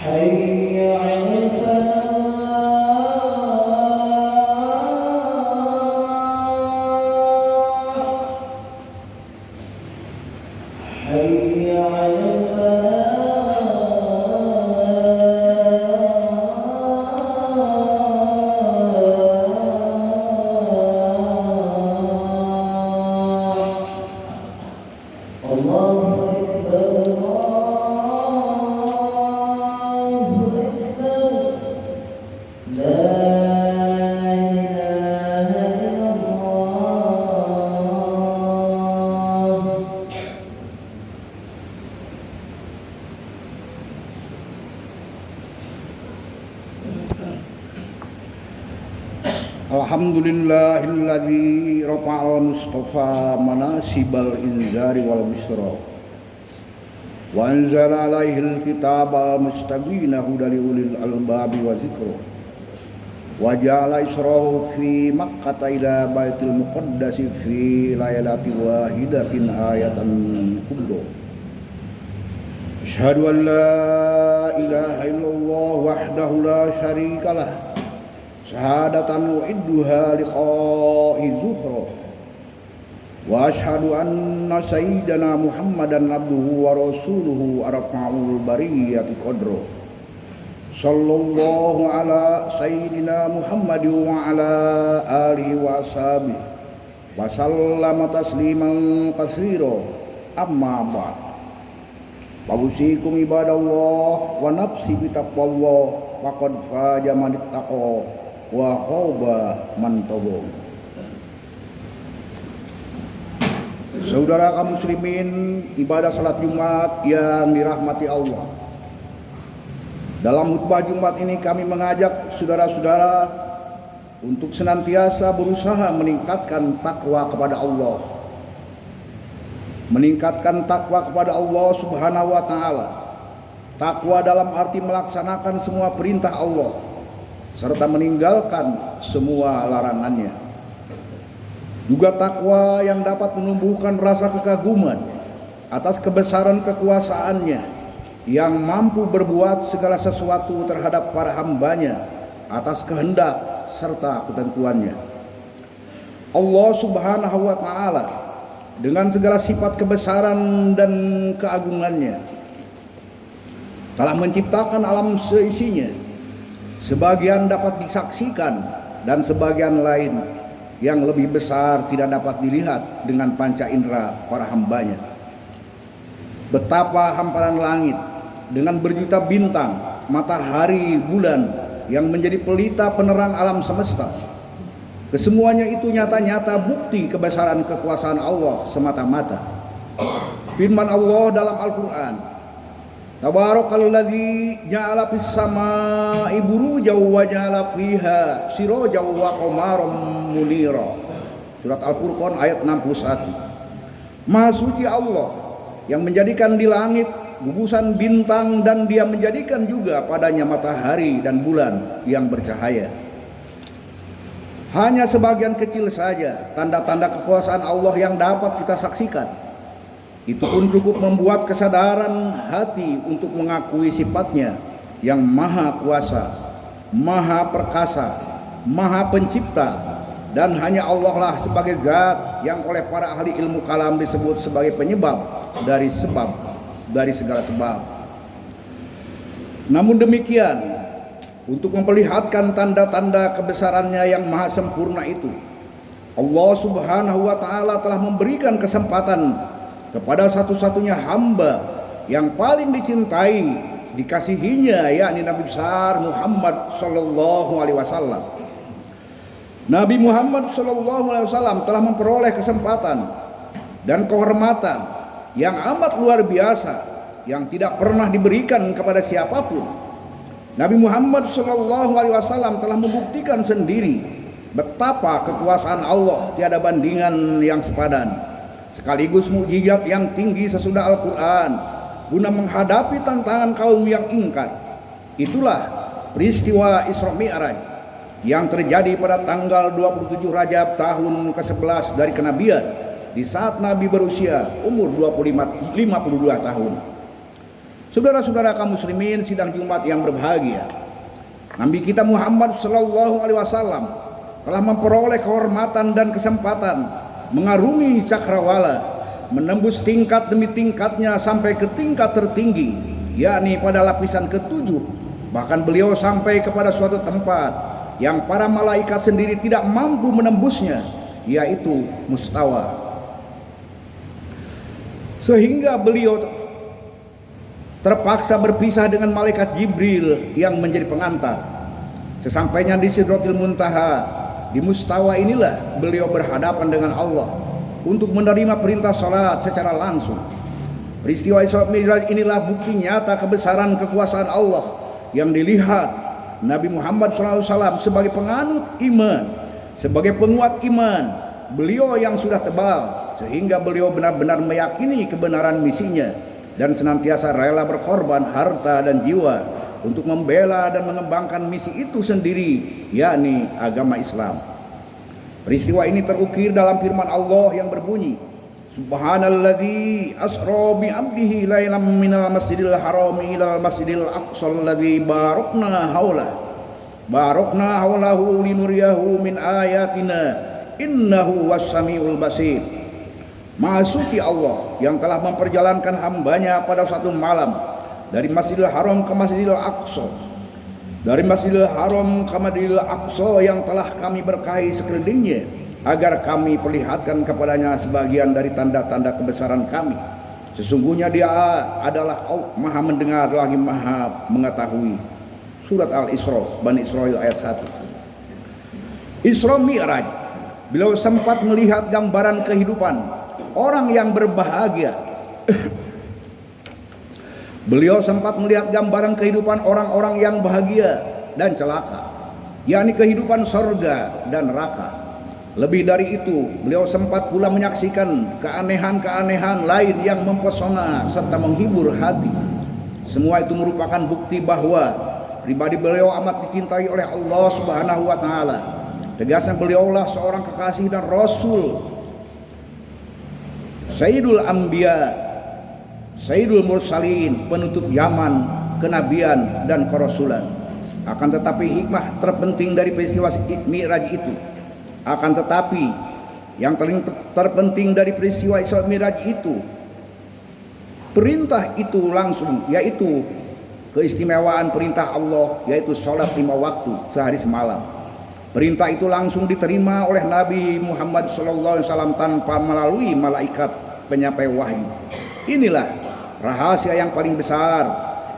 حي على الفلاح حي على الفلاح الله أكبر الله أكبر لا إله إلا الله. Alhamdulillahilladzi rafa'al mustafa manasibal inzari wal busra wa anzala alaihil kitabal mustabina hudal ulil albabi wa zikra wa ja'ala israhu fi makkah ila baitil muqaddas fi lailati wahidatin ayatan kubra. Asyhadu an la ilaha illallah wahdahu la syarikalah syahadatan wa'idduha liqa'i zuhra wa ashhadu anna sayyidana Muhammadan abduhu wa rasuluhu arfa'ul bariyati qadra sallallahu ala sayyidina Muhammad wa ala alihi wa ashabihi wa sallama tasliman katsira amma ba'd. Wabusikum ibadallah wa nafsi bitaqwallah faqad faja man ittaqa wa khaba man taba. Saudara kaum muslimin, ibadah salat Jumat yang dirahmati Allah. Dalam khutbah Jumat ini kami mengajak saudara-saudara untuk senantiasa berusaha meningkatkan takwa kepada Allah. Meningkatkan takwa kepada Allah Subhanahu wa taala. Takwa dalam arti melaksanakan semua perintah Allah serta meninggalkan semua larangannya. Juga takwa yang dapat menumbuhkan rasa kekaguman atas kebesaran kekuasaannya yang mampu berbuat segala sesuatu terhadap para hambanya atas kehendak serta ketentuannya. Allah Subhanahu wa taala dengan segala sifat kebesaran dan keagungannya telah menciptakan alam seisinya. Sebagian dapat disaksikan dan sebagian lain yang lebih besar tidak dapat dilihat dengan panca indera para hambanya. Betapa hamparan langit dengan berjuta bintang, matahari, bulan yang menjadi pelita penerang alam semesta. Kesemuanya itu nyata-nyata bukti kebesaran kekuasaan Allah semata-mata. Firman Allah dalam Al-Quran, Tabarakalladzi ja'ala fis samaa'i burujan wa ja'ala fiha sirajan wa qamaran munira. Surat Al-Furqan ayat 61. Maha suci Allah yang menjadikan di langit gugusan bintang dan Dia menjadikan juga padanya matahari dan bulan yang bercahaya. Hanya sebagian kecil saja tanda-tanda kekuasaan Allah yang dapat kita saksikan. Itu pun cukup membuat kesadaran hati untuk mengakui sifatnya yang maha kuasa, maha perkasa, maha pencipta, dan hanya Allah lah sebagai zat yang oleh para ahli ilmu kalam disebut sebagai penyebab dari segala sebab. Namun demikian, untuk memperlihatkan tanda-tanda kebesarannya yang maha sempurna itu, Allah Subhanahu wa taala telah memberikan kesempatan kepada satu-satunya hamba yang paling dicintai, dikasihinya, yakni Nabi besar Muhammad sallallahu alaihi wasallam. Nabi Muhammad sallallahu alaihi wasallam telah memperoleh kesempatan dan kehormatan yang amat luar biasa yang tidak pernah diberikan kepada siapapun. Nabi Muhammad sallallahu alaihi wasallam telah membuktikan sendiri betapa kekuasaan Allah tiada bandingan yang sepadan, sekaligus mukjizat yang tinggi sesudah Al-Quran guna menghadapi tantangan kaum yang ingkar. Itulah peristiwa Isra Mi'raj yang terjadi pada tanggal 27 Rajab tahun ke-11 dari kenabian, di saat Nabi berusia umur 52 tahun. Saudara-saudara kaum muslimin sidang Jumat yang berbahagia, Nabi kita Muhammad sallallahu alaihi wasallam telah memperoleh kehormatan dan kesempatan mengarungi cakrawala, menembus tingkat demi tingkatnya sampai ke tingkat tertinggi, yakni pada lapisan ketujuh. Bahkan beliau sampai kepada suatu tempat yang para malaikat sendiri tidak mampu menembusnya, yaitu mustawa. Sehingga beliau terpaksa berpisah dengan malaikat Jibril yang menjadi pengantar. Sesampainya di Sidratil Muntaha, di mustawa inilah beliau berhadapan dengan Allah untuk menerima perintah salat secara langsung. Peristiwa Isra Mi'raj inilah bukti nyata kebesaran kekuasaan Allah yang dilihat Nabi Muhammad SAW sebagai penganut iman, sebagai penguat iman beliau yang sudah tebal, sehingga beliau benar-benar meyakini kebenaran misinya dan senantiasa rela berkorban harta dan jiwa untuk membela dan mengembangkan misi itu sendiri, yakni agama Islam. Peristiwa ini terukir dalam firman Allah yang berbunyi, Subhanalladzi asra bi 'abdihi lailan minal masjidil harami ilal masjidil aqsal ladzi barakna haulahu linuriyahu min ayatina innahu was-sami'ul basir. Maha suci Allah yang telah memperjalankan hambanya pada satu malam dari Masjidil Haram ke Masjidil Aqsa, dari Masjidil Haram ke Masjidil Aqsa yang telah kami berkahi sekelilingnya, agar kami perlihatkan kepadanya sebagian dari tanda-tanda kebesaran kami. Sesungguhnya Dia adalah Maha mendengar lagi Maha mengetahui. Surat Al-Isra, Bani Israil ayat 1. Isra Mi'raj, beliau sempat melihat gambaran kehidupan orang yang berbahagia. Beliau sempat melihat gambaran kehidupan orang-orang yang bahagia dan celaka, yakni kehidupan surga dan neraka. Lebih dari itu, beliau sempat pula menyaksikan keanehan-keanehan lain yang mempesona serta menghibur hati. Semua itu merupakan bukti bahwa pribadi beliau amat dicintai oleh Allah Subhanahu wa taala. Tegasnya beliaulah seorang kekasih dan rasul, Sayyidul Anbiya, Sayyidul Mursalin, penutup zaman, kenabian dan kerasulan. Akan tetapi hikmah terpenting dari peristiwa Mi'raj itu, akan tetapi yang terpenting dari peristiwa Isra Mi'raj itu, perintah itu langsung, yaitu keistimewaan perintah Allah, yaitu sholat 5 waktu sehari semalam. Perintah itu langsung diterima oleh Nabi Muhammad SAW tanpa melalui malaikat penyampai wahyu. Inilah rahasia yang paling besar,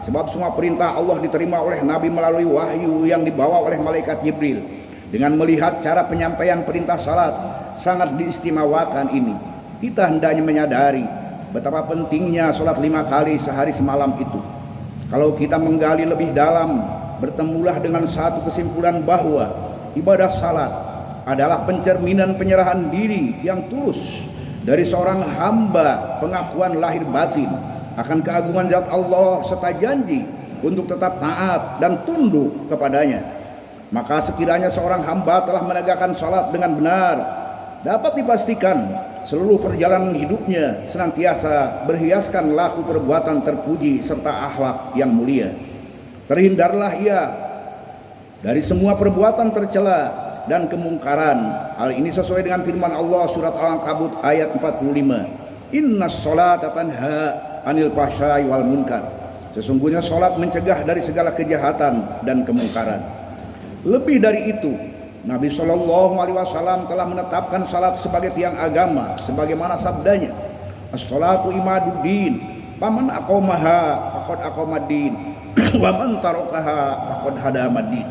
sebab semua perintah Allah diterima oleh Nabi melalui wahyu yang dibawa oleh malaikat Jibril. Dengan melihat cara penyampaian perintah salat sangat diistimewakan ini, kita hendaknya menyadari betapa pentingnya salat 5 kali sehari semalam itu. Kalau kita menggali lebih dalam, bertemulah dengan satu kesimpulan bahwa ibadah salat adalah pencerminan penyerahan diri yang tulus dari seorang hamba, pengakuan lahir batin akan keagungan zat Allah serta janji untuk tetap taat dan tunduk kepadanya. Maka sekiranya seorang hamba telah menegakkan salat dengan benar, dapat dipastikan seluruh perjalanan hidupnya senantiasa berhiaskan laku perbuatan terpuji serta akhlak yang mulia. Terhindarlah ia dari semua perbuatan tercela dan kemungkaran. Hal ini sesuai dengan firman Allah surat Al-Ankabut ayat 45. Innas sholata tanha anil fahsya'i wal munkar. Sesungguhnya salat mencegah dari segala kejahatan dan kemungkaran. Lebih dari itu, Nabi SAW telah menetapkan salat sebagai tiang agama, sebagaimana sabdanya, as-salatu imaduddin, faman aqamaha faqad aqamaddin, wa man tarakaha faqad hadamaddin.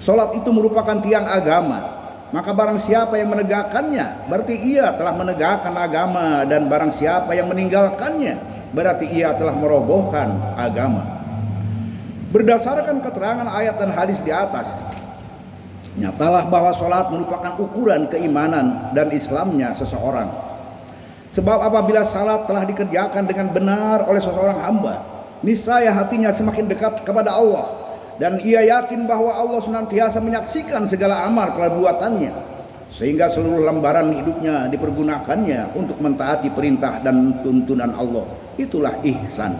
Salat itu merupakan tiang agama, maka barang siapa yang menegakkannya berarti ia telah menegakkan agama, dan barang siapa yang meninggalkannya berarti ia telah merobohkan agama. Berdasarkan keterangan ayat dan hadis di atas, nyatalah bahwa salat merupakan ukuran keimanan dan Islamnya seseorang. Sebab apabila salat telah dikerjakan dengan benar oleh seseorang hamba, niscaya hatinya semakin dekat kepada Allah, dan ia yakin bahwa Allah senantiasa menyaksikan segala amal perbuatannya. sehingga seluruh lembaran hidupnya dipergunakannya untuk mentaati perintah dan tuntunan Allah. Itulah ihsan.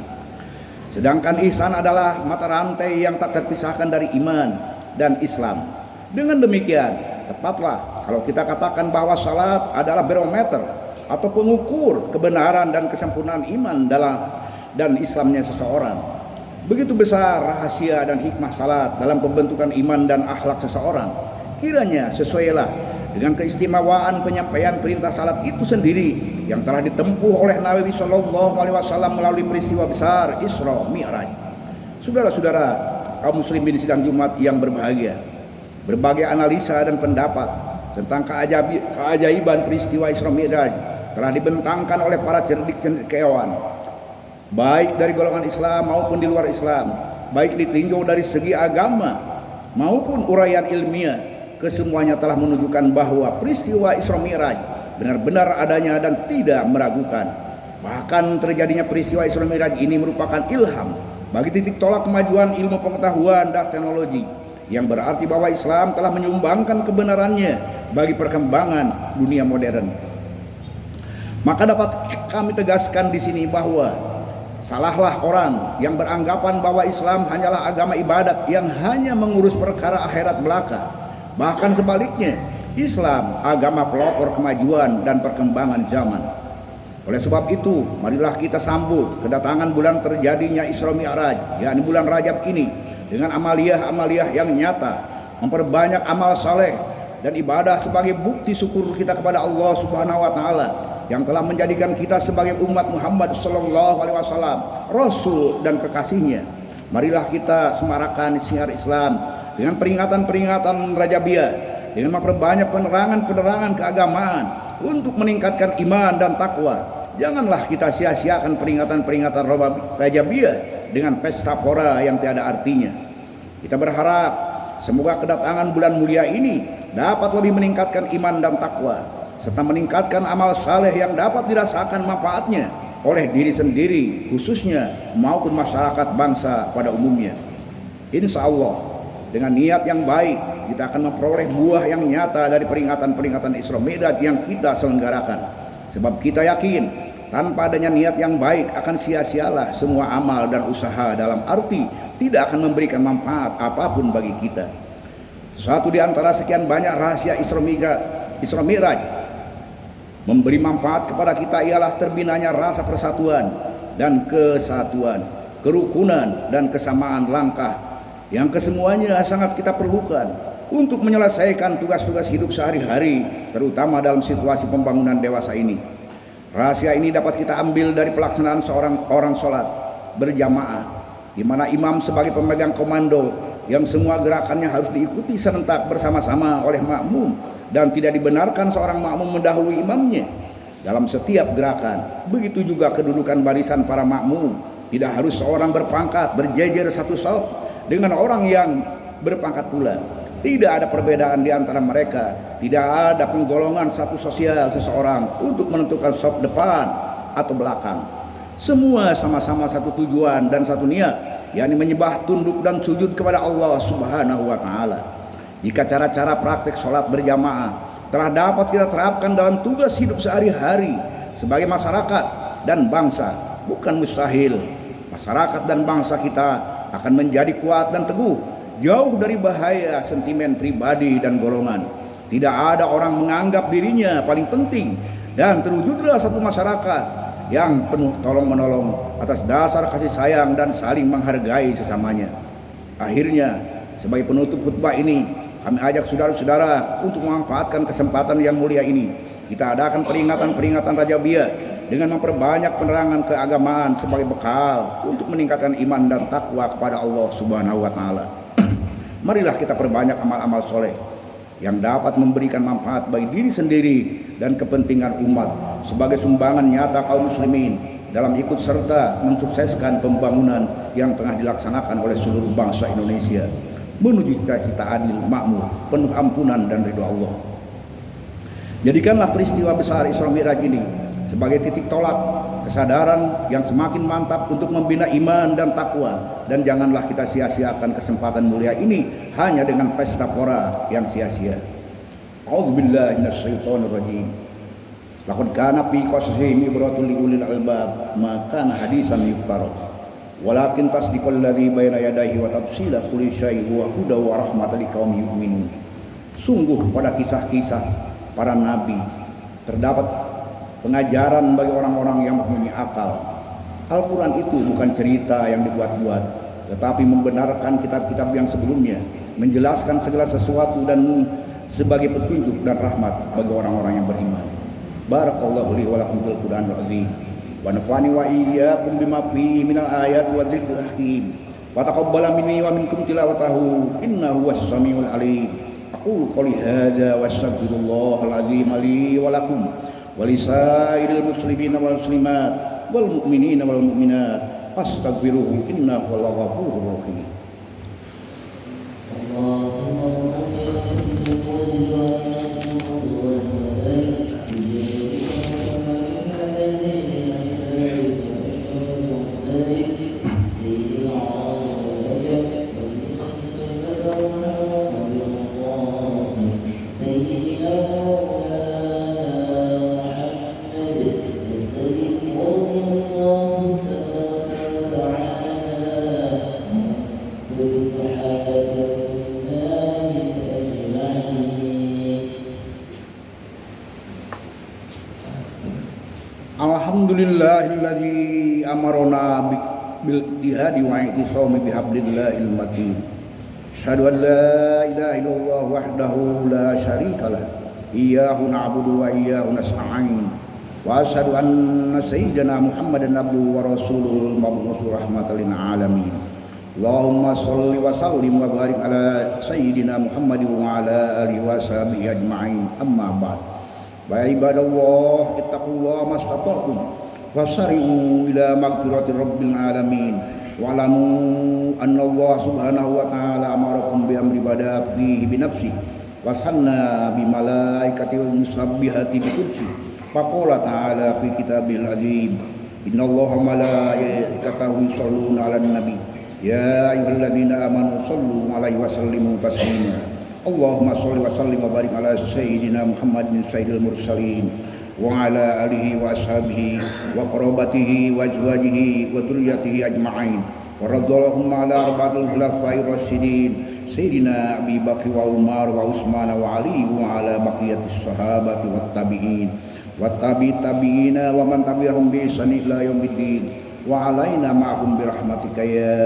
Sedangkan ihsan adalah mata rantai yang tak terpisahkan dari iman dan Islam. Dengan demikian, tepatlah kalau kita katakan bahwa salat adalah barometer atau pengukur kebenaran dan kesempurnaan iman dan Islamnya seseorang. Begitu besar rahasia dan hikmah salat dalam pembentukan iman dan akhlak seseorang. Kiranya sesuailah dengan keistimewaan penyampaian perintah salat itu sendiri yang telah ditempuh oleh Nabi Shallallahu Alaihi Wasallam melalui peristiwa besar Isra Mi'raj. Saudara-saudara kaum muslimin sidang Jumat yang berbahagia, berbagai analisa dan pendapat tentang keajaiban peristiwa Isra Mi'raj telah dibentangkan oleh para cerdik cendekiawan, baik dari golongan Islam maupun di luar Islam, baik ditinjau dari segi agama maupun uraian ilmiah. Kesemuanya telah menunjukkan bahwa peristiwa Isra Mi'raj benar-benar adanya dan tidak meragukan. Bahkan terjadinya peristiwa Isra Mi'raj ini merupakan ilham bagi titik tolak kemajuan ilmu pengetahuan dan teknologi, yang berarti bahwa Islam telah menyumbangkan kebenarannya bagi perkembangan dunia modern. Maka dapat kami tegaskan di sini bahwa salahlah orang yang beranggapan bahwa Islam hanyalah agama ibadat yang hanya mengurus perkara akhirat belaka. Bahkan sebaliknya, Islam agama pelopor kemajuan dan perkembangan zaman. Oleh sebab itu, marilah kita sambut kedatangan bulan terjadinya Isra Mi'raj, yakni bulan Rajab ini, dengan amaliyah-amaliyah yang nyata, memperbanyak amal saleh dan ibadah sebagai bukti syukur kita kepada Allah Subhanahu wa taala yang telah menjadikan kita sebagai umat Muhammad sallallahu alaihi wasallam rasul dan kekasihnya. Marilah kita semarakkan syiar Islam dengan peringatan-peringatan Rajabiyah, dengan memperbanyak penerangan-penerangan keagamaan untuk meningkatkan iman dan takwa. Janganlah kita sia-siakan peringatan-peringatan Rajabiyah dengan pesta pora yang tiada artinya. Kita berharap semoga kedatangan bulan mulia ini dapat lebih meningkatkan iman dan takwa, serta meningkatkan amal saleh yang dapat dirasakan manfaatnya oleh diri sendiri khususnya maupun masyarakat bangsa pada umumnya. Insya Allah dengan niat yang baik kita akan memperoleh buah yang nyata dari peringatan-peringatan Isra Mi'raj yang kita selenggarakan. Sebab kita yakin tanpa adanya niat yang baik akan sia-sialah semua amal dan usaha, dalam arti tidak akan memberikan manfaat apapun bagi kita. Satu di antara sekian banyak rahasia Isra Mi'raj memberi manfaat kepada kita ialah terbinanya rasa persatuan dan kesatuan, kerukunan dan kesamaan langkah yang kesemuanya sangat kita perlukan untuk menyelesaikan tugas-tugas hidup sehari-hari, terutama dalam situasi pembangunan dewasa ini. Rahasia ini dapat kita ambil dari pelaksanaan seorang orang sholat berjamaah, di mana imam sebagai pemegang komando yang semua gerakannya harus diikuti serentak bersama-sama oleh makmum, dan tidak dibenarkan seorang makmum mendahului imamnya dalam setiap gerakan. Begitu juga kedudukan barisan para makmum, tidak harus seorang berpangkat berjejer satu saf dengan orang yang berpangkat pula. Tidak ada perbedaan di antara mereka, tidak ada penggolongan satu sosial seseorang untuk menentukan saf depan atau belakang. Semua sama-sama satu tujuan dan satu niat, yakni menyembah, tunduk dan sujud kepada Allah Subhanahu wa taala. Jika cara-cara praktek sholat berjamaah telah dapat kita terapkan dalam tugas hidup sehari-hari sebagai masyarakat dan bangsa, bukan mustahil masyarakat dan bangsa kita akan menjadi kuat dan teguh, jauh dari bahaya sentimen pribadi dan golongan. Tidak ada orang menganggap dirinya paling penting, dan terwujudlah satu masyarakat yang penuh tolong-menolong atas dasar kasih sayang dan saling menghargai sesamanya. Akhirnya, sebagai penutup khutbah ini, kami ajak saudara-saudara untuk memanfaatkan kesempatan yang mulia ini. Kita adakan peringatan-peringatan Rajabiyah dengan memperbanyak penerangan keagamaan sebagai bekal untuk meningkatkan iman dan takwa kepada Allah Subhanahu wa taala. Marilah kita perbanyak amal-amal soleh yang dapat memberikan manfaat bagi diri sendiri dan kepentingan umat sebagai sumbangan nyata kaum muslimin dalam ikut serta mensukseskan pembangunan yang tengah dilaksanakan oleh seluruh bangsa Indonesia menuju cita-cita adil, makmur, penuh ampunan dan ridho Allah. Jadikanlah peristiwa besar Isra Mi'raj ini sebagai titik tolak kesadaran yang semakin mantap untuk membina iman dan takwa, dan janganlah kita sia-siakan kesempatan mulia ini hanya dengan pesta pora yang sia-sia. A'udzubillahi minasyaitonirrajim. Laqad kana fi qasasihim ibratun li ulil albab ma kana hadisan yuftara. Walakin tasdiqal ladzi baina yadayhi wa tafsila kulli syai' wa huda wa rahmatan liqaumin yu'minun. Sungguh pada kisah-kisah para nabi terdapat pengajaran bagi orang-orang yang mempunyai akal. Al-Quran itu bukan cerita yang dibuat-buat, tetapi membenarkan kitab-kitab yang sebelumnya, menjelaskan segala sesuatu dan sebagai petunjuk dan rahmat bagi orang-orang yang beriman. Barakallahu li wa lakum fil Qur'anil azim. Wa nafani wa iyyakum bima fihi minal ayati wa dzikril hakim. Wa taqabbala minni wa minkum tilawatahu innahu was-sami'ul alim. Aqulu qouli hadza wa astaghfirullahal azim li wa lakum wa lisairil muslimina wal muslimat wal mu'minina wal mu'minat astaghfiruhu innahu huwal ghafurur rahim. Allahumma salli wa sallim wa Alhamdulillahilladzi amarona bil ijtihadi wa i'tisami bihablillahil matin. Asyhadu an la ilaha illallah wahdahu la syarikalah. Iyyahu na'budu wa iyyahu nasta'in. Wa asyhadu anna sayyidina Muhammadan abduhu wa rasuluhul mab'uts rahmatan lil alamin. Allahumma shalli wa sallim wa barik ala sayyidina Muhammadin wa ala alihi wa sahbihi ajma'in. Amma ba'd. Wa ibadallah ittaqullaha mastata'tum wasari'u ila maghfirati rabbil alamin wa'lamu anna Allah subhanahu wa ta'ala amarakum bi amri bada fihi bi nafsi wa sanna bi malaikati musabbihati bi kursi faqala ta'ala fi kitabil azim innallaha malaikatahu yusholluna 'alan nabi ya ayyuhalladzina amanu shallu 'alaihi wa sallimu taslima. Allahumma sholli wa sallim wa barik ala sayyidina Muhammadin sayyidil mursalin wa ala alihi wa ashabihi wa qarabatihi wa azwajihi wa dzurriyyatihi ajma'in wa radhiyallahu ala arba'il khulafa'ir rasyidin sayyidina Abi Bakr wa Umar wa Utsman wa Ali wa ala baqiyatis sahabati wat tabi'in wat tabi'ina wa man tabi'ahum bi ihsan ila yaumiddin wa alaina ma'hum bi rahmatika ya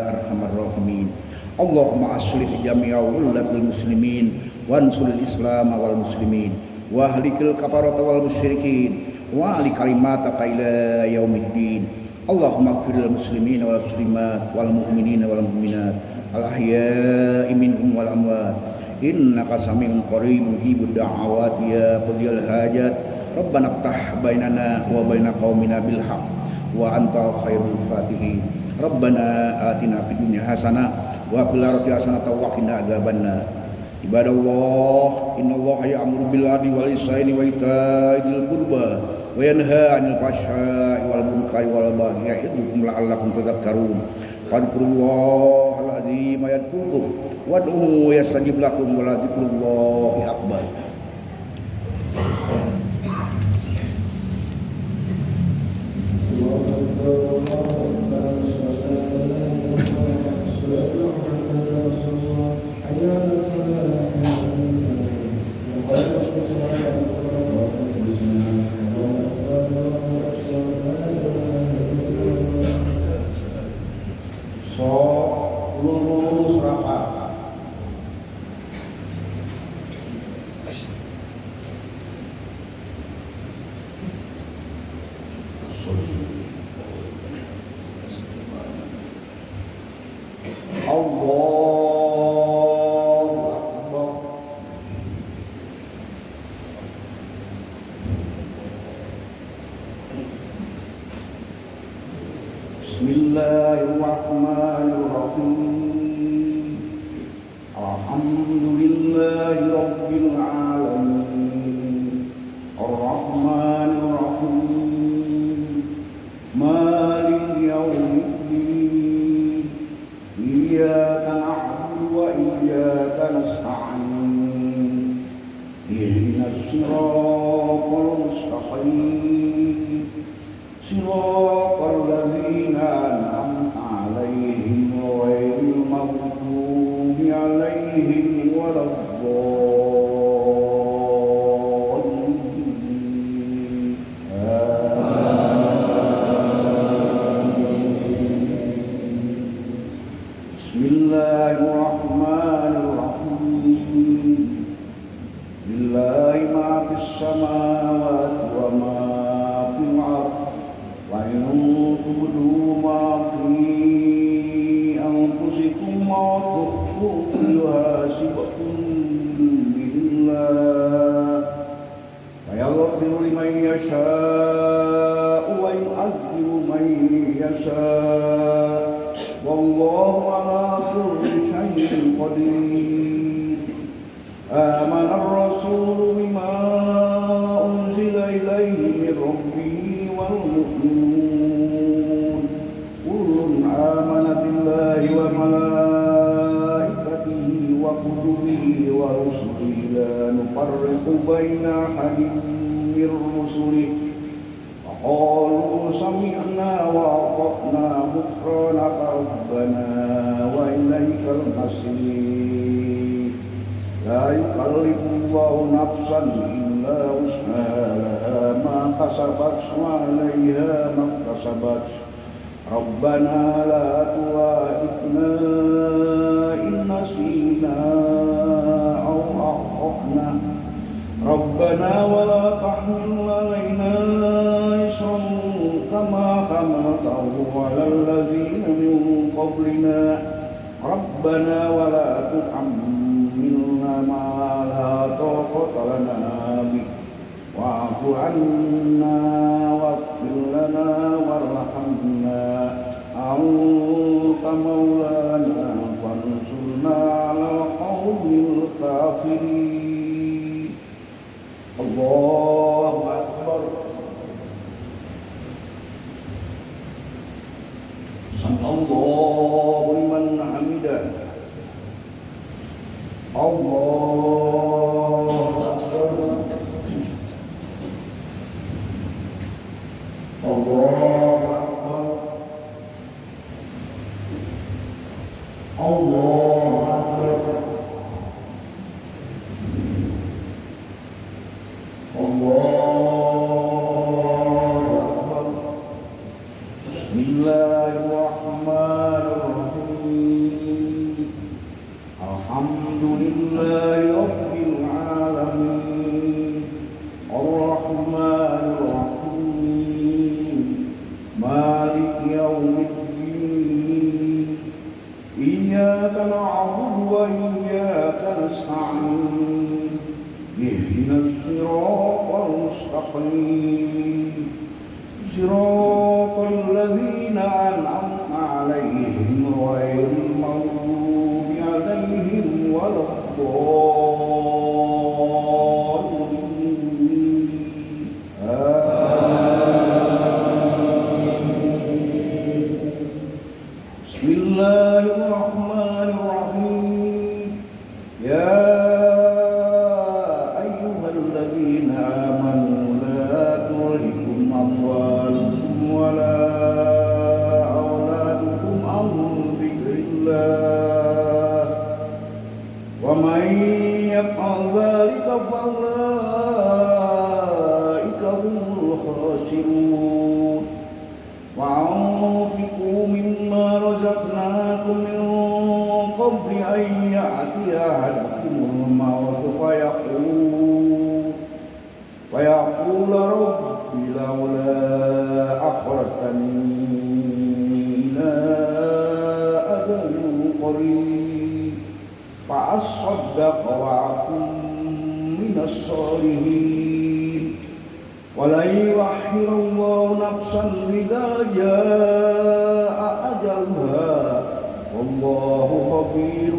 arhamar rahimin. Allahumma aslih jami'a wulatul muslimin wansuril islam wal muslimin wa ahlikil kafarata wal musyrikin wa ahli kalimataka ila yaumiddin. Allahumma ighfir lil muslimin wal muslimat wal mu'minin wal mu'minat al ahya'i minhum wal amwat innaka sami'un qaribun mujibud da'awati ya qadiyal hajat. Rabbana iftah bainana wa baina qaumina bil haqq wa anta khairul fatihin. Rabbana atina fid dunya hasanah wa fil akhirati hasanatan wa qina adzabannar. Ibadallah, innallaha ya'muru bil 'adli wal ihsani wa ita'i dzil qurba wa yanha 'anil fahsya'i wal munkari wal baghi ya'idukum la'allakum tadhakkarun. Fadhkurullahal 'azima yadhkurkum wad'uhu yastajib lakum wa la dzikrullahi akbar. Bismillahirrahmanirrahim. Alhamdulillahi rabbil alamin. Ar-Rahmanir Rahim. Maliki yaumiddin. Iyyaka na'budu wa iyyaka nasta'in. والله على كل شيء قدير آمن الرسول بما أنزل إليه من ربه والمؤمنون كل آمن بالله وملائكته وكتبه ورسله لا نفرق بين أحد من رسله وقالوا سمعنا وأطعنا غفرانك ربنا وإليك المصير لا يكلف الله نفسا إلا وسعها لها ما كسبت وعليها ما اكتسبت ربنا لا تؤاخذنا إن نسينا أو أخطأنا ربنا ولا تحمل علينا إصرا كما حملته على الذين من قبلنا ربنا ولا تحملنا ما لا طاقة لنا به واعف عنا واغفر لنا وارحمنا أنت مولانا فانصرنا على القوم الكافرين الله أكبر سمع الله لمن حمده الله أكبر الله أكبر الله أكبر الله أكبر بسم الله الرحمن الرحيم الحمد لله رب العالمين الرحمن الرحيم مالك يوم الدين إياك نعبد وإياك نستعين اهدنا الصراط المستقيم صراط الذين أنعمت عليهم غير المغضوب عليهم ولا الضالين بسم الله الرحمن الرحيم يا أيها الذين آمنوا لا تلهكم أموالكم ولا أولادكم عن ذكر الله ومن يفعل ذلك فأولئك هم الخاسرون وأنفقوا مما رزقناكم من قبل أن يأتي أحدكم الموت فيقول رب لولا أخرتني إلى أجل قريب فأصدق وأكن من الصالحين ولن يؤخر الله نفسا إذا جاء أجلها والله خبير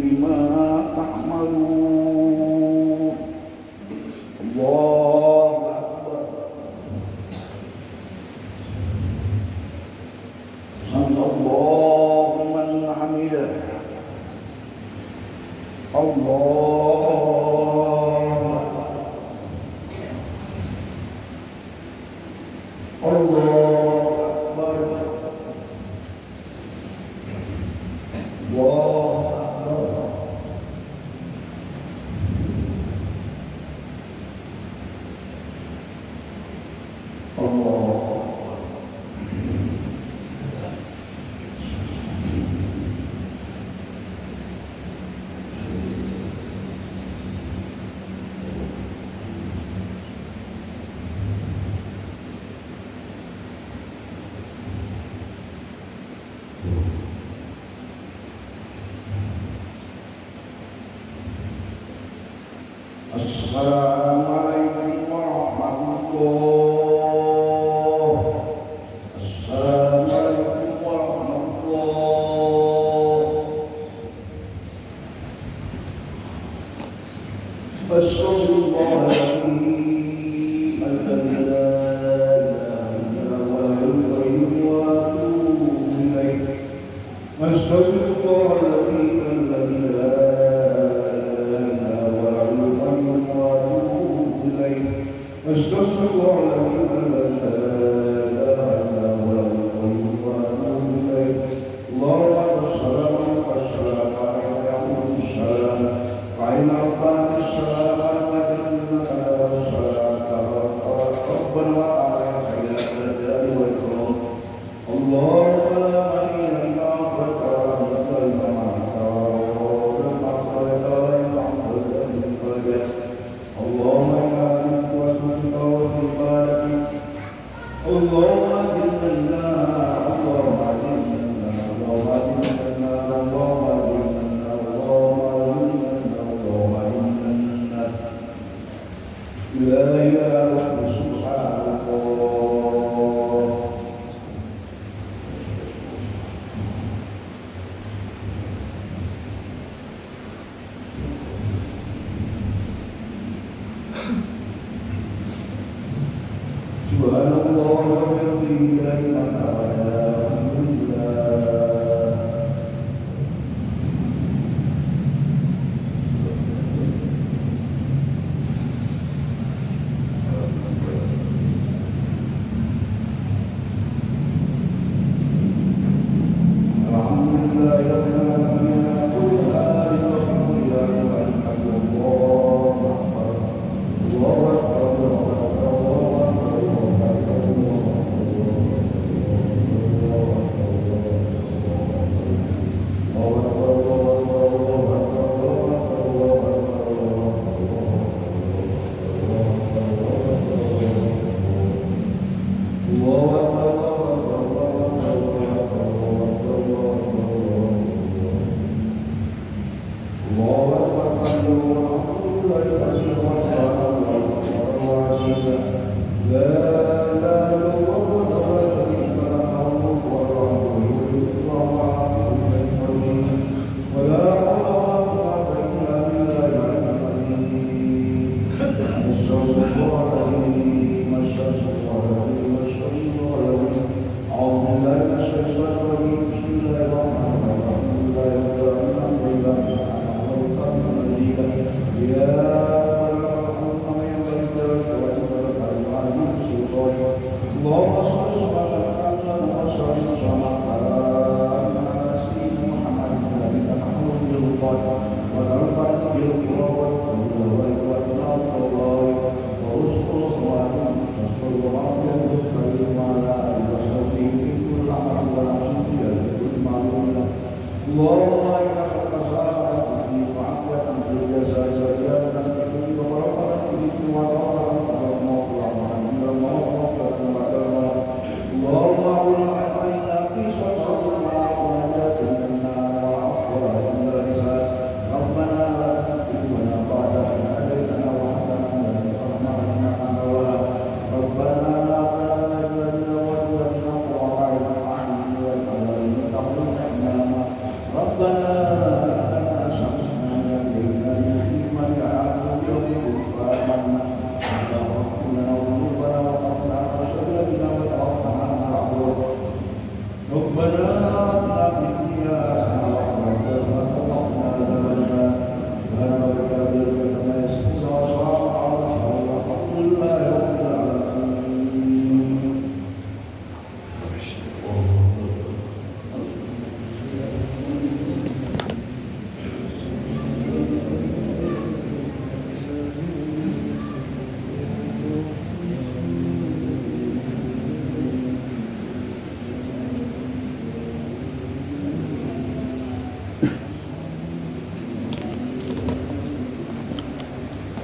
بما تعملون الله أكبر سمع الله من حمده الله الله أكبر الله أكبر الله Assalamualaikum warahmatullahi wabarakatuh. أستغفر الله العظيم الذي لا إله إلا هو الحي القيوم وأتوب إليه. أستغفر الله العظيم